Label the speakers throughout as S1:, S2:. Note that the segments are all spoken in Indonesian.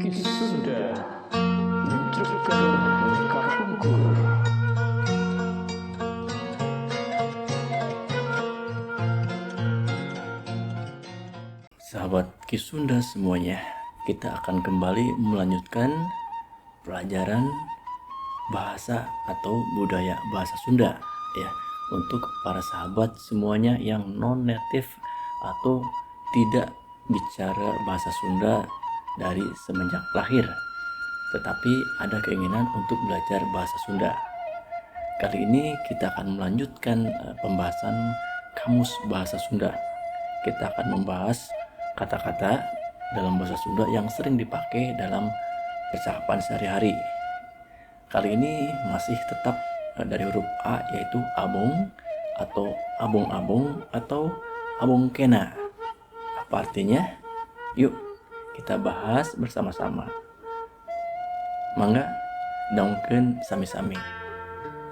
S1: Kisunda menunjukkan kampungku.
S2: Sahabat Kisunda semuanya, kita akan kembali melanjutkan pelajaran bahasa atau budaya bahasa Sunda ya, untuk para sahabat semuanya yang non native atau tidak bicara bahasa Sunda dari semenjak lahir, tetapi ada keinginan untuk belajar bahasa Sunda. Kali ini kita akan melanjutkan pembahasan kamus bahasa Sunda. Kita akan membahas kata-kata dalam bahasa Sunda yang sering dipakai dalam percakapan sehari-hari. Kali ini masih tetap dari huruf A, yaitu abong atau abong-abong atau abong kena. Apa artinya? Yuk kita bahas bersama-sama. Mangga daungkeun sami-sami.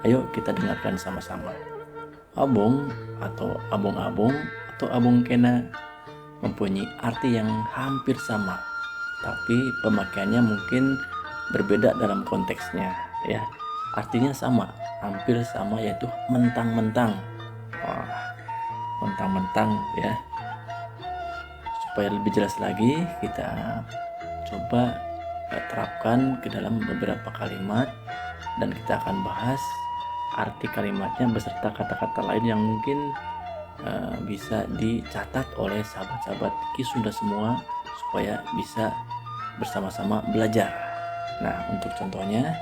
S2: Ayo kita dengarkan sama-sama. Abong atau abong-abong atau abong kena mempunyai arti yang hampir sama, tapi pemakaiannya mungkin berbeda dalam konteksnya ya. Artinya sama, hampir sama, yaitu mentang-mentang. Wah, mentang-mentang ya. Supaya lebih jelas lagi, kita coba terapkan ke dalam beberapa kalimat dan kita akan bahas arti kalimatnya beserta kata-kata lain yang mungkin bisa dicatat oleh sahabat-sahabat Kisunda semua supaya bisa bersama-sama belajar. Nah, untuk contohnya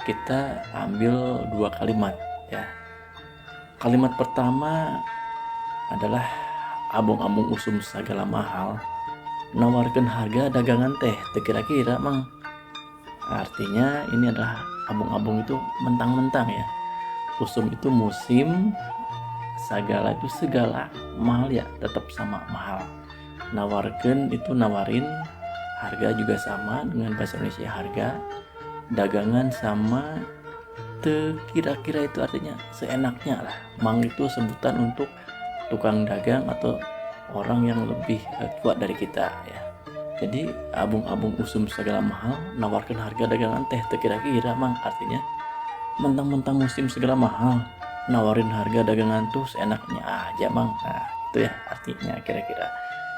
S2: kita ambil dua kalimat ya. Kalimat pertama adalah abong-abong usum sagala mahal, nawarkan harga dagangan teh teu kira-kira mang. Artinya ini adalah abong-abong itu mentang-mentang ya. Usum itu musim, sagala itu segala, mahal ya tetap sama mahal. Nawarkan itu nawarin, harga juga sama dengan bahasa Indonesia harga. Dagangan sama, teu kira-kira itu artinya seenaknya lah. Mang itu sebutan untuk tukang dagang atau orang yang lebih kuat dari kita ya. Jadi abung-abung usum segala mahal, nawarkan harga dagangan teh teu kira-kira mang, artinya mentang-mentang musim segala mahal, nawarin harga dagangan tuh seenaknya aja mang. Nah itu ya artinya kira-kira.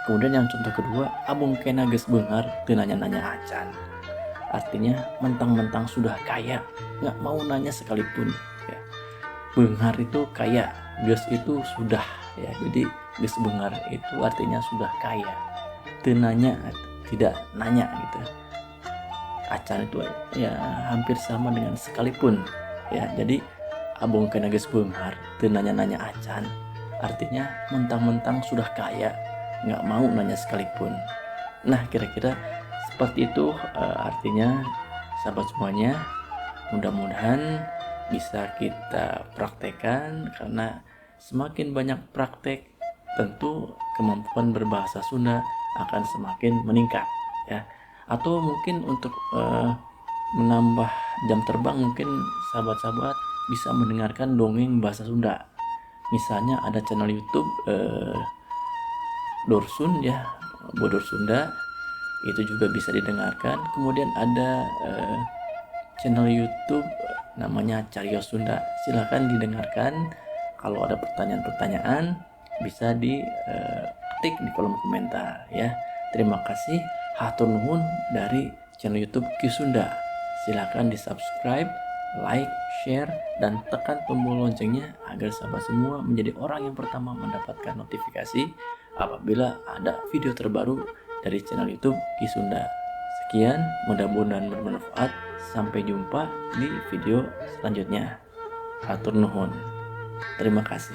S2: Kemudian yang contoh kedua, abung kena geus beunghar teu nanya-nanya acan. Artinya mentang-mentang sudah kaya, nggak mau nanya sekalipun ya. Beunghar itu kaya, geus itu sudah ya. Jadi geus beunghar itu artinya sudah kaya, teu nanya, tidak nanya gitu. Acan itu ya hampir sama dengan sekalipun ya. Jadi abong kena geus beunghar teu nanya-nanya acan, artinya mentang-mentang sudah kaya, nggak mau nanya sekalipun. Nah kira-kira seperti itu artinya sahabat semuanya. Mudah-mudahan bisa kita praktekkan, karena semakin banyak praktek tentu kemampuan berbahasa Sunda akan semakin meningkat ya. Atau mungkin untuk menambah jam terbang, mungkin sahabat-sahabat bisa mendengarkan dongeng bahasa Sunda. Misalnya ada channel YouTube Dorsun ya, Bodor Sunda, itu juga bisa didengarkan. Kemudian ada channel YouTube namanya Cariyos Sunda, silahkan didengarkan. Kalau ada pertanyaan-pertanyaan bisa diketik di kolom komentar ya. Terima kasih, hatur nuhun dari channel YouTube Kisunda. Silahkan di subscribe, like, share, dan tekan tombol loncengnya agar sahabat semua menjadi orang yang pertama mendapatkan notifikasi apabila ada video terbaru dari channel YouTube Kisunda. Sekian, mudah-mudahan bermanfaat. Sampai jumpa di video selanjutnya. Hatur nuhun. Terima kasih.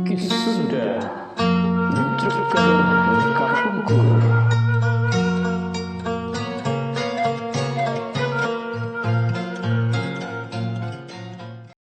S1: Kisunda menunjukkan